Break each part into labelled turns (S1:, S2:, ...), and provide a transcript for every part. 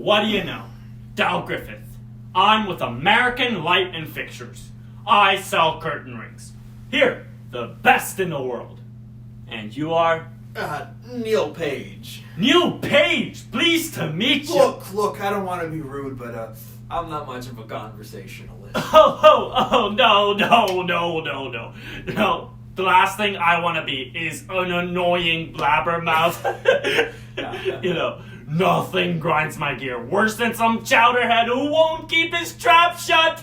S1: what do you know? Dow Griffith. I'm with American Light and Fixtures. I sell curtain rings. Here, the best in the world. And you are?
S2: Neil Page.
S1: Neil Page! Pleased to meet you.
S2: Look, I don't want to be rude, but I'm not much of a conversationalist.
S1: No. No, the last thing I want to be is an annoying blabbermouth. You know, nothing grinds my gear worse than some chowderhead who won't keep his trap shut.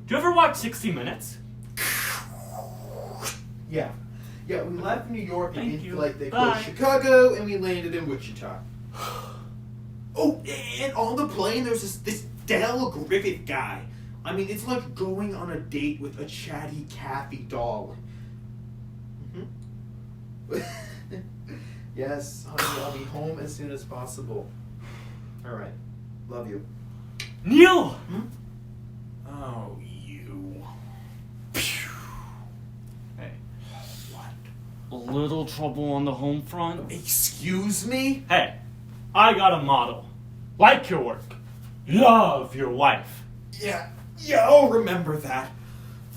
S1: Do you ever watch 60 Minutes?
S2: Yeah, we left New York
S1: Thank
S2: and
S1: you.
S2: like they
S1: Bye.
S2: put Chicago and we landed in Wichita. Oh, and on the plane there's this Dale Griffith guy. I mean, it's like going on a date with a chatty Kathy doll. Yes, honey, I'll be home as soon as possible. All right, love you.
S1: Neil!
S2: Oh, you.
S1: Hey,
S2: What?
S1: a little trouble on the home front?
S2: Excuse me?
S1: Hey, I got a model. Like your work. Love your wife.
S2: Yeah, I'll remember that.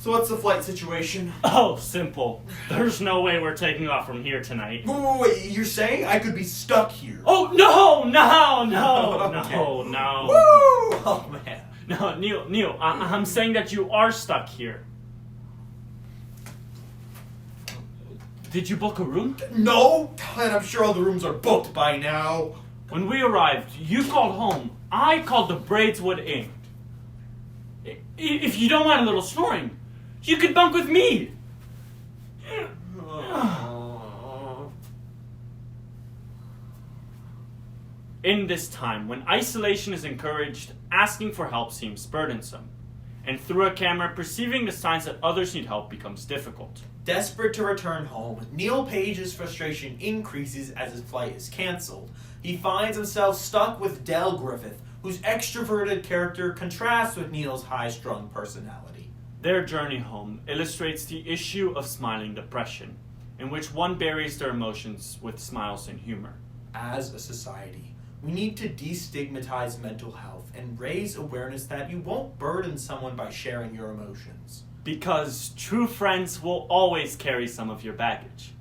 S2: So what's the flight situation?
S1: Oh, simple. There's no way we're taking off from here tonight.
S2: Wait, you're saying I could be stuck here?
S1: Oh, no!
S2: Okay.
S1: No.
S2: Woo! Oh, man.
S1: No, Neil, I'm saying that you are stuck here. Did you book a room?
S2: No, and I'm sure all the rooms are booked by now.
S1: When we arrived, you called home. I called the Bradeswood Inn. If you don't mind a little snoring, you could bunk with me. In this time, when isolation is encouraged, asking for help seems burdensome. And through a camera, perceiving the signs that others need help becomes difficult.
S2: Desperate to return home, Neil Page's frustration increases as his flight is canceled. He finds himself stuck with Del Griffith, whose extroverted character contrasts with Neil's high-strung personality.
S1: Their journey home illustrates the issue of smiling depression, in which one buries their emotions with smiles and humor.
S2: As a society, we need to destigmatize mental health and raise awareness that you won't burden someone by sharing your emotions.
S1: Because true friends will always carry some of your baggage.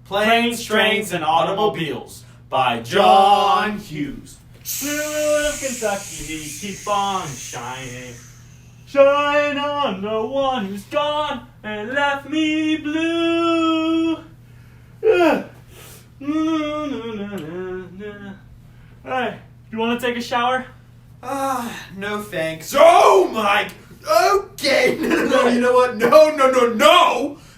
S2: Planes, Trains, and Automobiles by John Hughes.
S1: Blue of Kentucky, keep on shining. Shine on the one who's gone and left me blue. Hey, you want to take a shower?
S2: No thanks. Oh my... Okay, no, you know what?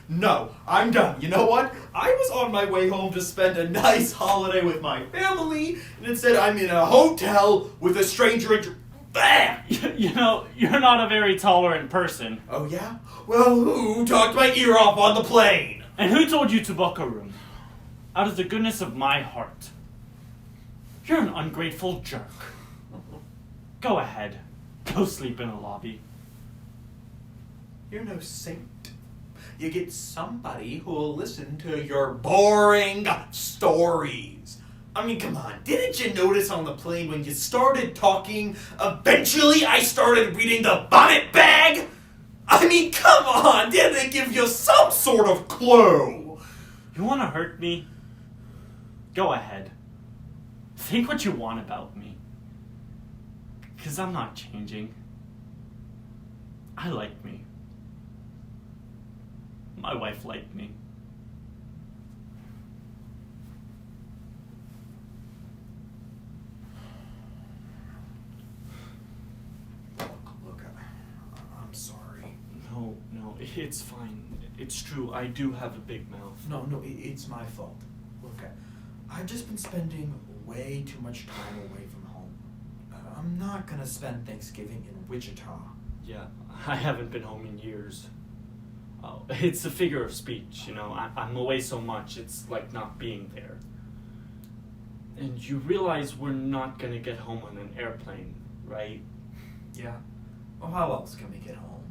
S2: No, I'm done. You know what? I was on my way home to spend a nice holiday with my family, and instead I'm in a hotel with a stranger Bam!
S1: You know, you're not a very tolerant person.
S2: Oh yeah? Well, who talked my ear off on the plane?
S1: And who told you to book a room? Out of the goodness of my heart. You're an ungrateful jerk. Go ahead. Go sleep in a lobby.
S2: You're no saint. You get somebody who will listen to your boring stories. I mean, come on. Didn't you notice on the plane when you started talking, eventually I started reading the bonnet bag? I mean, come on. Didn't it give you some sort of clue?
S1: You want to hurt me? Go ahead. Think what you want about me. 'Cause I'm not changing. I like me. My wife liked me.
S2: Look, I'm sorry.
S1: No, it's fine. It's true, I do have a big mouth.
S2: No, it's my fault. Look, I've just been spending way too much time away from home. I'm not gonna spend Thanksgiving in Wichita.
S1: Yeah, I haven't been home in years. Oh, it's a figure of speech, you know. I'm away so much, it's like not being there. And you realize we're not gonna get home on an airplane, right?
S2: Yeah. Well, how else can we get home?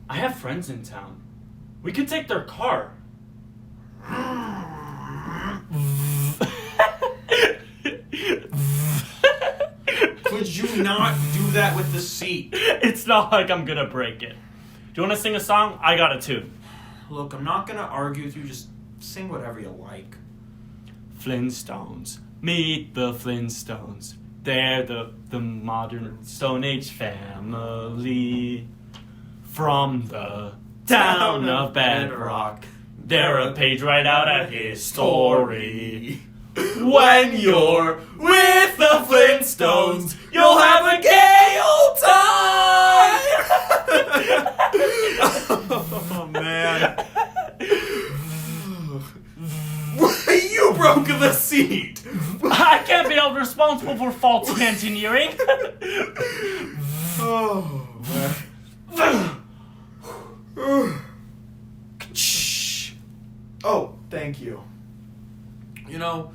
S1: I have friends in town. We could take their car.
S2: do not do that with the seat.
S1: It's not like I'm gonna break it. Do you want to sing a song? I got a tune.
S2: Look, I'm not gonna argue with you. Just sing whatever you like.
S1: Flintstones. Meet the Flintstones. They're the modern Stone Age family. From the town of Bedrock. They're a page right out of history. When you're with the Flintstones, you'll have a gay old time!
S2: Oh, man. You broke the seat!
S1: I can't be held responsible for faulty engineering.
S2: Oh, man. Oh, thank you. You know,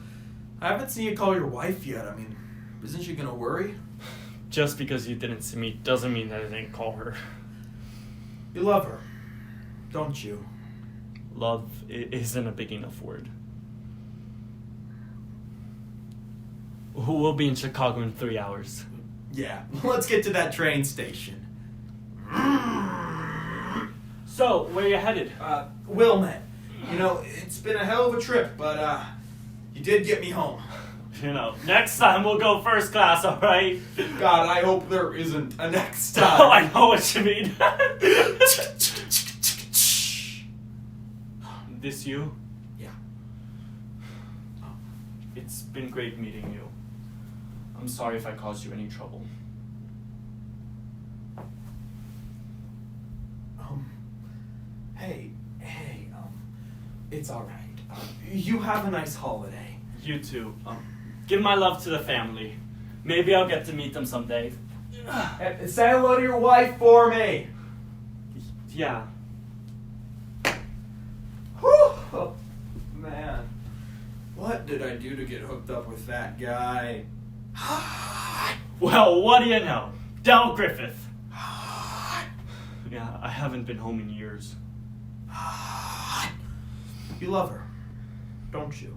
S2: I haven't seen you call your wife yet. I mean, isn't she gonna worry?
S1: Just because you didn't see me doesn't mean that I didn't call her.
S2: You love her, don't you?
S1: Love isn't a big enough word. We'll be in Chicago in 3 hours.
S2: Yeah, let's get to that train station.
S1: So, where are you headed?
S2: Wilmette. You know, it's been a hell of a trip, but, you did get me home.
S1: You know, next time we'll go first class, alright?
S2: God, I hope there isn't a next
S1: Oh,
S2: time.
S1: I know what you mean. This you?
S2: Yeah.
S1: It's been great meeting you. I'm sorry if I caused you any trouble.
S2: Hey, it's alright. You have a nice holiday.
S1: You too. Give my love to the family. Maybe I'll get to meet them someday.
S2: Say hello to your wife for me.
S1: Yeah.
S2: Whew. Man. What did I do to get hooked up with that guy?
S1: Well, what do you know? Del Griffith. Yeah, I haven't been home in years.
S2: You love her, don't you?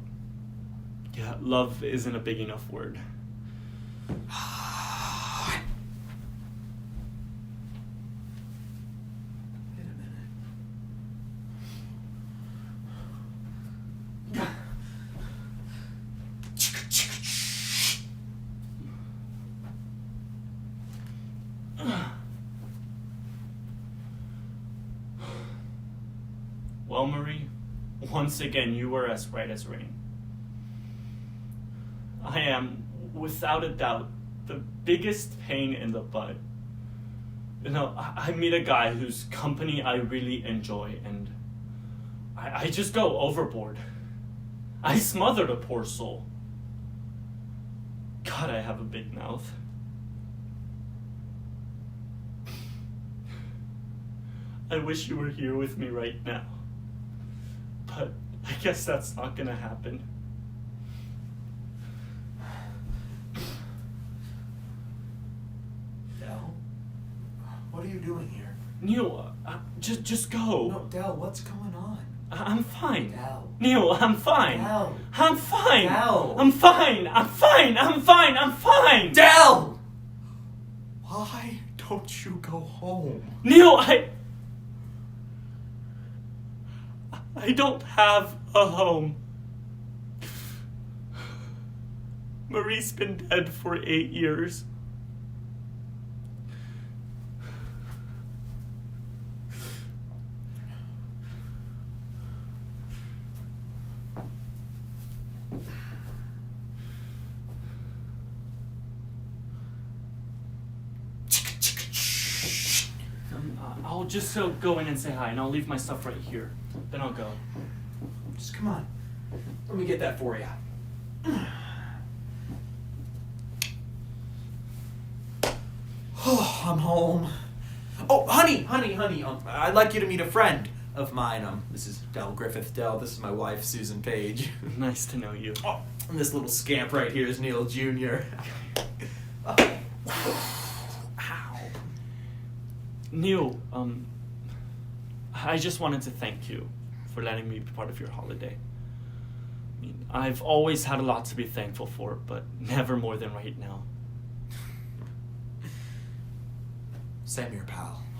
S1: Yeah, love isn't a big enough word.
S2: Wait a minute.
S1: Well, Marie, once again, you were as right as rain. I am, without a doubt, the biggest pain in the butt. You know, I meet a guy whose company I really enjoy, and I just go overboard. I smother the poor soul. God, I have a big mouth. I wish you were here with me right now. But I guess that's not gonna happen.
S2: Del? What are you doing here?
S1: Neil, just go.
S2: No, Del, what's going on?
S1: I'm fine.
S2: Del.
S1: Neil, I'm fine.
S2: Del.
S1: I'm fine.
S2: Del.
S1: I'm fine. I'm fine. I'm fine. I'm fine.
S2: Del! Why don't you go home?
S1: Neil, I don't have a home. Marie's been dead for 8 years. I'll just go in and say hi, and I'll leave my stuff right here. Then I'll go.
S2: Just come on. Let me get that for you. Oh, I'm home. Oh, honey. I'd like you to meet a friend of mine. This is Del Griffith. Del, this is my wife, Susan Page.
S1: Nice to know you.
S2: Oh, and this little scamp right here is Neil Jr. Oh. Ow.
S1: Neil, I just wanted to thank you for letting me be part of your holiday. I mean, I've always had a lot to be thankful for, but never more than right now.
S2: Same here, pal.